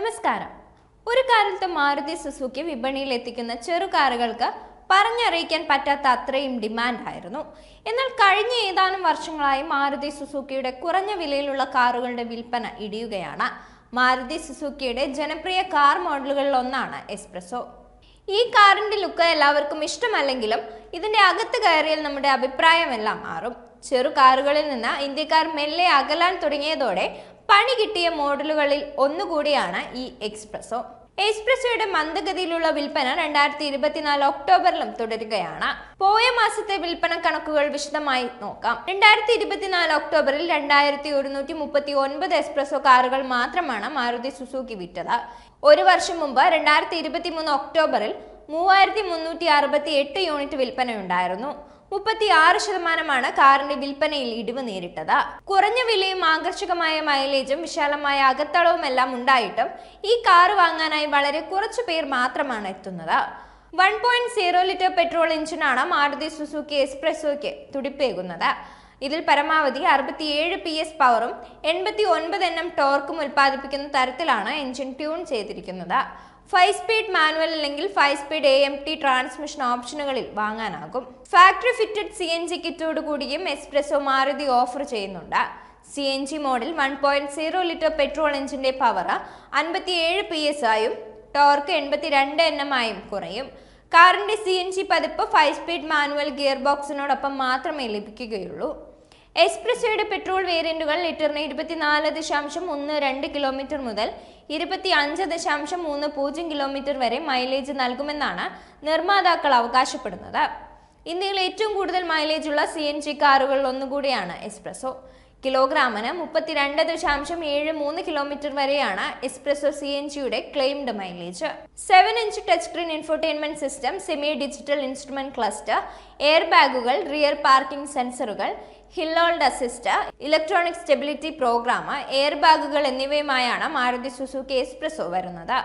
നമസ്കാരം. ഒരു കാലത്ത് മാരുതി സുസുക്കി വിപണിയിൽ എത്തിക്കുന്ന ചെറു കാറുകൾക്ക് പറഞ്ഞറിയിക്കാൻ പറ്റാത്ത അത്രയും ഡിമാൻഡായിരുന്നു. എന്നാൽ കഴിഞ്ഞ ഏതാനും വർഷങ്ങളായി മാരുതി സുസുക്കിയുടെ കുറഞ്ഞ വിലയിലുള്ള കാറുകളുടെ വിൽപ്പന ഇടിയുകയാണ്. മാരുതി സുസുക്കിയുടെ ജനപ്രിയ കാർ മോഡലുകളിൽ ഒന്നാണ് എസ്പ്രസോ. ഈ കാറിന്റെ ലുക്ക് എല്ലാവർക്കും ഇഷ്ടമല്ലെങ്കിലും ഇതിന്റെ അകത്ത് കയറിയാൽ നമ്മുടെ അഭിപ്രായമെല്ലാം മാറും. ചെറു കാറുകളിൽ നിന്ന് ഇന്ത്യക്കാർ മെല്ലെ അകലാൻ തുടങ്ങിയതോടെ പണി കിട്ടിയ മോഡലുകളിൽ ഒന്നുകൂടിയാണ് ഈ എക്സ്പ്രസോ. എക്സ്പ്രസോയുടെ മന്ദഗതിയിലുള്ള വിൽപ്പന 2024 ഒക്ടോബറിലും തുടരുകയാണ്. പോയ മാസത്തെ വിൽപ്പന കണക്കുകൾ വിശദമായി നോക്കാം. 2024 ഒക്ടോബറിൽ 2139 എക്സ്പ്രസോ കാറുകൾ മാത്രമാണ് മാരുതി സുസുക്കി വിറ്റത്. ഒരു വർഷം മുമ്പ് 2023 ഒക്ടോബറിൽ 3368 യൂണിറ്റ് വിൽപ്പനയുണ്ടായിരുന്നു. 36% കാറിന്റെ വിൽപ്പനയിൽ ഇടിവ് നേരിട്ടത്. കുറഞ്ഞ വിലയും ആകർഷകമായ മൈലേജും വിശാലമായ അകത്തളവും എല്ലാം ഉണ്ടായിട്ടും ഈ കാർ വാങ്ങാനായി വളരെ കുറച്ചു പേർ മാത്രമാണ് എത്തുന്നത്. 1.0 ലിറ്റർ പെട്രോൾ എഞ്ചിനാണ് മാരുതി സുസുക്കി എക്സ്പ്രസോയ്ക്ക് തുടിപ്പേകുന്നത്. ഇതിൽ പരമാവധി 67 PS പവറും 89 Nm ടോർക്കും ഉൽപ്പാദിപ്പിക്കുന്ന തരത്തിലാണ് എഞ്ചിൻ ട്യൂൺ ചെയ്തിരിക്കുന്നത്. 5 സ്പീഡ് മാനുവൽ അല്ലെങ്കിൽ 5 സ്പീഡ് AMT ട്രാൻസ്മിഷൻ ഓപ്ഷനുകളിൽ വാങ്ങാനാകും. ഫാക്ടറി ഫിറ്റഡ് CNG കിറ്റോട് കൂടിയും എക്സ്പ്രസോ മാരുതി ഓഫർ ചെയ്യുന്നുണ്ട്. CNG മോഡൽ 1.0 ലിറ്റർ പെട്രോൾ എഞ്ചിന്റെ പവർ 57 PS ആയും ടോർക്ക് 82 Nm ആയും കുറയും. കാറിന്റെ CNG പതിപ്പ് 5 സ്പീഡ് മാനുവൽ ഗിയർ ബോക്സിനോടൊപ്പം മാത്രമേ ലഭിക്കുകയുള്ളൂ. എക്സ്പ്രസോയുടെ പെട്രോൾ വേരിയന്റുകൾ ലിറ്ററിന് 24.12 കിലോമീറ്റർ മുതൽ 25.30 കിലോമീറ്റർ വരെ മൈലേജ് നൽകുമെന്നാണ് നിർമ്മാതാക്കൾ അവകാശപ്പെടുന്നത്. ഇന്ത്യയിൽ ഏറ്റവും കൂടുതൽ മൈലേജുള്ള CNG കാറുകളിൽ ഒന്നുകൂടിയാണ് എക്സ്പ്രസോ. കിലോഗ്രാമിന് 32.73 കിലോമീറ്റർ വരെയാണ് എക്സ്പ്രസോ CNGയുടെ claimed mileage. 7-inch touch screen infotainment system, semi digital instrument cluster, air ബാഗുകൾ, റിയർ പാർക്കിംഗ് സെൻസറുകൾ, hill hold assist, electronic stability programme, air ബാഗുകൾ എന്നിവയുമായാണ് മാരുതി സുസുക്കി എക്സ്പ്രസോ വരുന്നത്.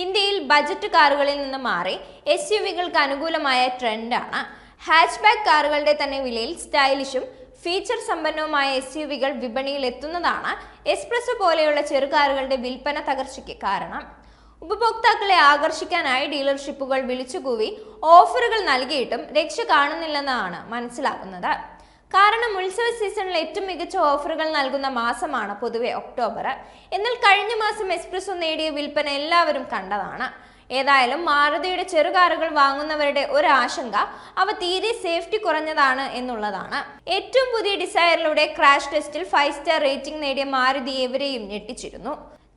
ഇന്ത്യയിൽ ബജറ്റ് കാറുകളിൽ നിന്ന് മാറി SUVകൾക്ക് അനുകൂലമായ ട്രെൻഡാണ്. ഹാച്ച്ബാക്ക് കാറുകളുടെ തന്നെ വിലയിൽ സ്റ്റൈലിഷും ഫീച്ചർ സമ്പന്നവുമായ SUVകൾ വിപണിയിൽ എത്തുന്നതാണ് എക്സ്പ്രസോ പോലെയുള്ള ചെറുകാറുകളുടെ വിൽപ്പന തകർച്ചയ്ക്ക് കാരണം. ഉപഭോക്താക്കളെ ആകർഷിക്കാനായി ഡീലർഷിപ്പുകൾ വിളിച്ചുകൂവി ഓഫറുകൾ നൽകിയിട്ടും രക്ഷ കാണുന്നില്ലെന്നാണ് മനസ്സിലാക്കുന്നത്. കാരണം ഉത്സവ സീസണിൽ ഏറ്റവും മികച്ച ഓഫറുകൾ നൽകുന്ന മാസമാണ് പൊതുവെ ഒക്ടോബർ. എന്നാൽ കഴിഞ്ഞ മാസം എക്സ്പ്രസോ നേടിയ വിൽപ്പന എല്ലാവരും കണ്ടതാണ്. ഏതായാലും മാരുതിയുടെ ചെറുകാറുകൾ വാങ്ങുന്നവരുടെ ഒരു ആശങ്ക അവ തീരെ സേഫ്റ്റി കുറഞ്ഞതാണ് എന്നുള്ളതാണ്. ഏറ്റവും പുതിയ ഡിസയറിലൂടെ ക്രാഷ് ടെസ്റ്റിൽ 5 സ്റ്റാർ റേറ്റിംഗ് നേടിയ മാരുതി എവരെയും ഞെട്ടിച്ചിരുന്നു.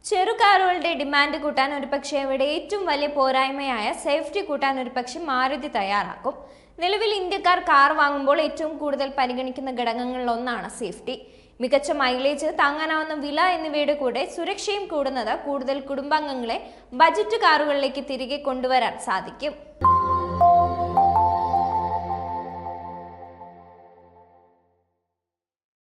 ചെറുകാറുകളുടെ ഡിമാൻഡ് കൂട്ടാൻ ഒരുപക്ഷെ അവിടെ ഏറ്റവും വലിയ പോരായ്മയായ സേഫ്റ്റി കൂട്ടാൻ ഒരുപക്ഷെ മാരുതി തയ്യാറാക്കും. നിലവിൽ ഇന്ത്യക്കാർ കാർ വാങ്ങുമ്പോൾ ഏറ്റവും കൂടുതൽ പരിഗണിക്കുന്ന ഘടകങ്ങളിൽ ഒന്നാണ് സേഫ്റ്റി. മികച്ച മൈലേജ്, താങ്ങാനാവുന്ന വില എന്നിവയുടെ കൂടെ സുരക്ഷയും കൂടുന്നത് കൂടുതൽ കുടുംബാംഗങ്ങളെ ബജറ്റ് കാറുകളിലേക്ക് തിരികെ കൊണ്ടുവരാൻ സാധിക്കും.